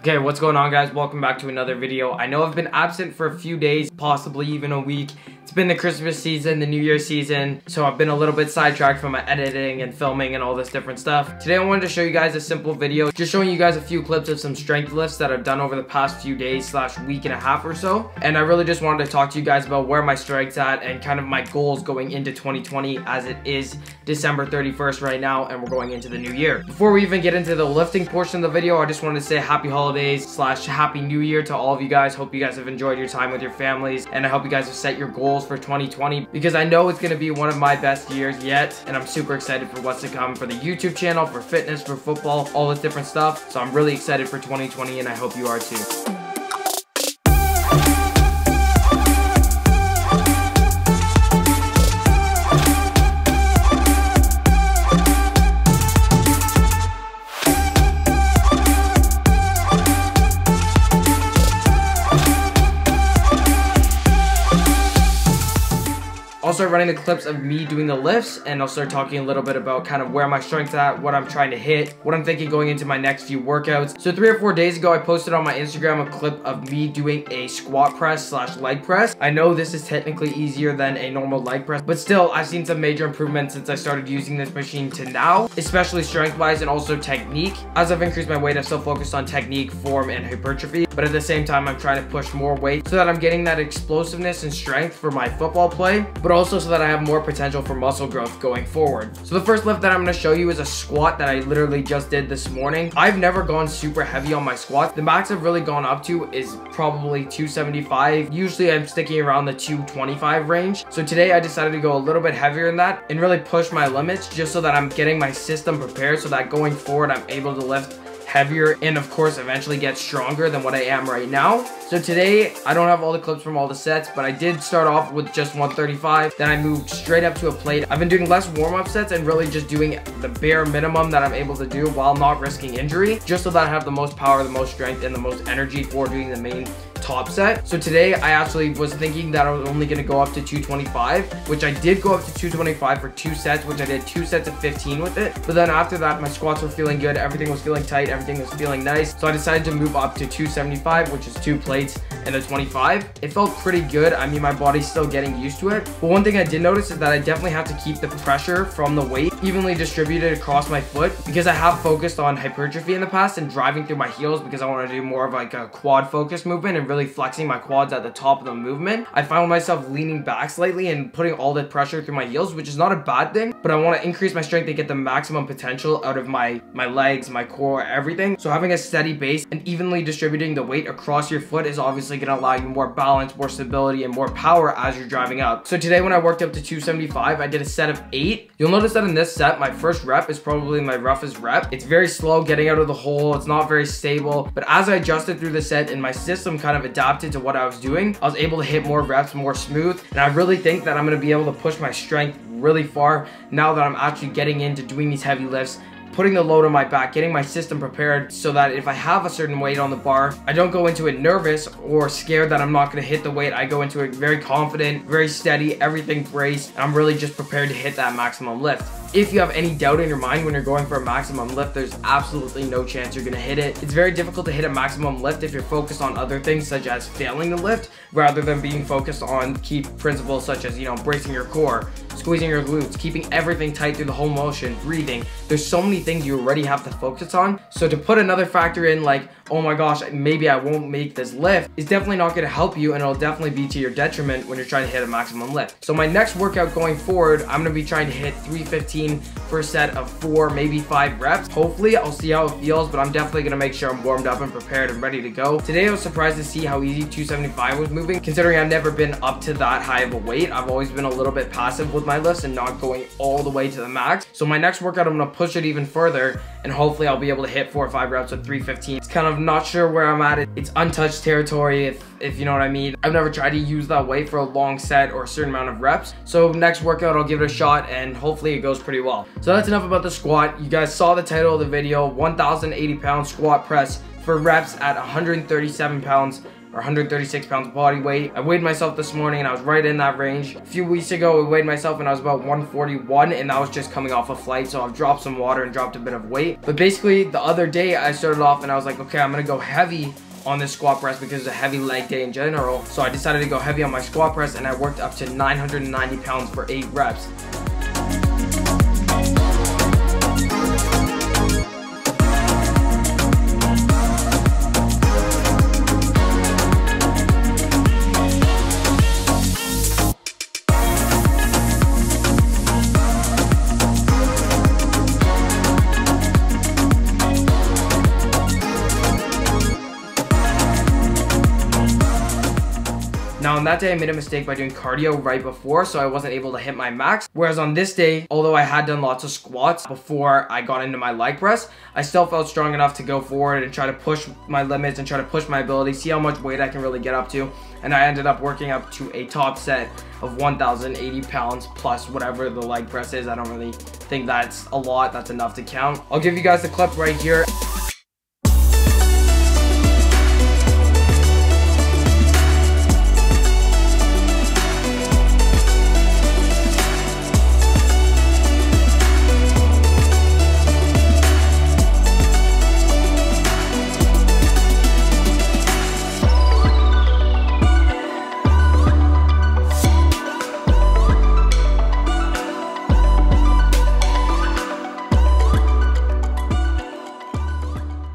Okay, what's going on, guys? Welcome back to another video. I know I've been absent for a few days, possibly even a week. It's been the Christmas season, the New Year season, so I've been a little bit sidetracked from my editing and filming and all this different stuff. Today I wanted to show you guys a simple video, just showing you guys a few clips of some strength lifts that I've done over the past few days slash week and a half or so. And I really just wanted to talk to you guys about where my strength's at and kind of my goals going into 2020, as it is December 31st right now and we're going into the new year. Before we even get into the lifting portion of the video, I just wanted to say happy holidays slash happy new year to all of you guys. Hope you guys have enjoyed your time with your families, and I hope you guys have set your goals for 2020, because I know it's going to be one of my best years yet, and I'm super excited for what's to come for the YouTube channel, for fitness, for football, all this different stuff. So I'm really excited for 2020 and I hope you are too. I'll start running the clips of me doing the lifts, and I'll start talking a little bit about kind of where my strength's at, what I'm trying to hit, what I'm thinking going into my next few workouts. So 3 or 4 days ago, I posted on my Instagram a clip of me doing a squat press slash leg press. I know this is technically easier than a normal leg press, but still, I've seen some major improvements since I started using this machine to now, especially strength-wise and also technique. As I've increased my weight, I've still focused on technique, form, and hypertrophy, but at the same time, I'm trying to push more weight so that I'm getting that explosiveness and strength for my football play, but also so that I have more potential for muscle growth going forward. So the first lift that I'm going to show you is a squat that I literally just did this morning. I've never gone super heavy on my squats. The max I've really gone up to is probably 275. Usually I'm sticking around the 225 range. So today I decided to go a little bit heavier than that and really push my limits, just so that I'm getting my system prepared so that going forward I'm able to lift heavier and of course eventually get stronger than what I am right now. So today I don't have all the clips from all the sets, but I did start off with just 135, then I moved straight up to a plate. I've been doing less warm-up sets and really just doing the bare minimum that I'm able to do while not risking injury, just so that I have the most power, the most strength, and the most energy for doing the main top set. So today I actually was thinking that I was only going to go up to 225, which I did go up to 225 for 2 sets, which I did 2 sets of 15 with it. But then after that, my squats were feeling good, everything was feeling tight, everything was feeling nice. So I decided to move up to 275, which is 2 plates and a 25. It felt pretty good. I mean, my body's still getting used to it. But one thing I did notice is that I definitely have to keep the pressure from the weight evenly distributed across my foot, because I have focused on hypertrophy in the past and driving through my heels, because I want to do more of like a quad focused movement and really flexing my quads at the top of the movement. I found myself leaning back slightly and putting all the pressure through my heels, which is not a bad thing, but I want to increase my strength to get the maximum potential out of my legs, my core, everything. So having a steady base and evenly distributing the weight across your foot is obviously going to allow you more balance, more stability, and more power as you're driving up. So today when I worked up to 275, I did a set of 8. You'll notice that in this set, my first rep is probably my roughest rep. It's very slow getting out of the hole. It's not very stable, but as I adjusted through the set and my system kind of adapted to what I was doing, I was able to hit more reps, more smooth, and I really think that I'm going to be able to push my strength really far now that I'm actually getting into doing these heavy lifts, putting the load on my back, getting my system prepared so that if I have a certain weight on the bar, I don't go into it nervous or scared that I'm not going to hit the weight. I go into it very confident, very steady, everything braced, and I'm really just prepared to hit that maximum lift. If you have any doubt in your mind when you're going for a maximum lift, there's absolutely no chance you're going to hit it. It's very difficult to hit a maximum lift if you're focused on other things such as failing the lift, rather than being focused on key principles such as, bracing your core, squeezing your glutes, keeping everything tight through the whole motion, breathing. There's so many things you already have to focus on. So to put another factor in like, oh my gosh, maybe I won't make this lift, is definitely not going to help you, and it'll definitely be to your detriment when you're trying to hit a maximum lift. So my next workout going forward, I'm going to be trying to hit 315 for a set of 4, maybe 5 reps. Hopefully, I'll see how it feels, but I'm definitely going to make sure I'm warmed up and prepared and ready to go. Today, I was surprised to see how easy 275 was moving, considering I've never been up to that high of a weight. I've always been a little bit passive with my lifts and not going all the way to the max. So my next workout, I'm going to push it even further, and hopefully I'll be able to hit 4 or 5 reps with 315. It's kind of not sure where I'm at. It's untouched territory, if you know what I mean. I've never tried to use that weight for a long set or a certain amount of reps. So next workout, I'll give it a shot and hopefully it goes pretty well. So that's enough about the squat. You guys saw the title of the video, 1,080 pound squat press for reps at 137 pounds or 136 pounds body weight. I weighed myself this morning and I was right in that range. A few weeks ago, I weighed myself and I was about 141, and that was just coming off a flight, so I've dropped some water and dropped a bit of weight. But basically, the other day, I started off and I was like, okay, I'm gonna go heavy on this squat press because it's a heavy leg day in general. So I decided to go heavy on my squat press, and I worked up to 990 pounds for 8 reps. Now on that day, I made a mistake by doing cardio right before, so I wasn't able to hit my max. Whereas on this day, although I had done lots of squats before I got into my leg press, I still felt strong enough to go forward and try to push my limits and try to push my ability, see how much weight I can really get up to. And I ended up working up to a top set of 1,080 pounds plus whatever the leg press is. I don't really think that's a lot, that's enough to count. I'll give you guys the clip right here.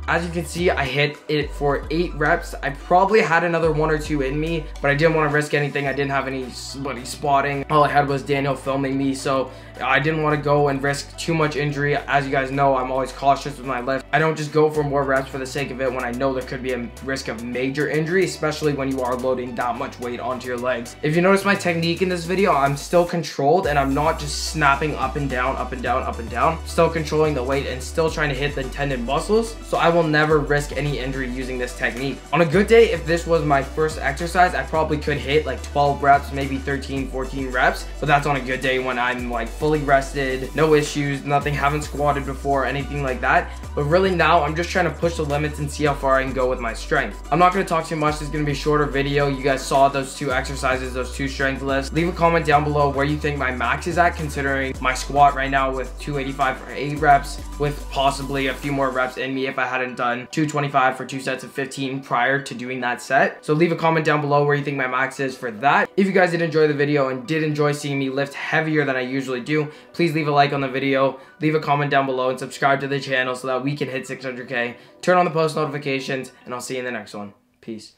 As you can see, I hit it for 8 reps. I probably had another 1 or 2 in me, but I didn't want to risk anything. I didn't have anybody spotting. All I had was Daniel filming me, so I didn't want to go and risk too much injury. As you guys know, I'm always cautious with my lift. I don't just go for more reps for the sake of it when I know there could be a risk of major injury, especially when you are loading that much weight onto your legs. If you notice my technique in this video, I'm still controlled and I'm not just snapping up and down, up and down, up and down. Still controlling the weight and still trying to hit the tendon muscles. So I will never risk any injury using this technique. On a good day, if this was my first exercise, I probably could hit like 12 reps, maybe 13, 14 reps, but that's on a good day when I'm like fully rested, no issues, nothing, haven't squatted before, anything like that. But really now, I'm just trying to push the limits and see how far I can go with my strength. I'm not going to talk too much. This is going to be a shorter video. You guys saw those 2 exercises, those 2 strength lifts. Leave a comment down below where you think my max is at, considering my squat right now with 285 for 8 reps, with possibly a few more reps in me if I hadn't done 225 for 2 sets of 15 prior to doing that set. So leave a comment down below where you think my max is for that. If you guys did enjoy the video and did enjoy seeing me lift heavier than I usually do, please leave a like on the video, leave a comment down below, and subscribe to the channel so that we can hit 600K. Turn on the post notifications, and I'll see you in the next one. Peace.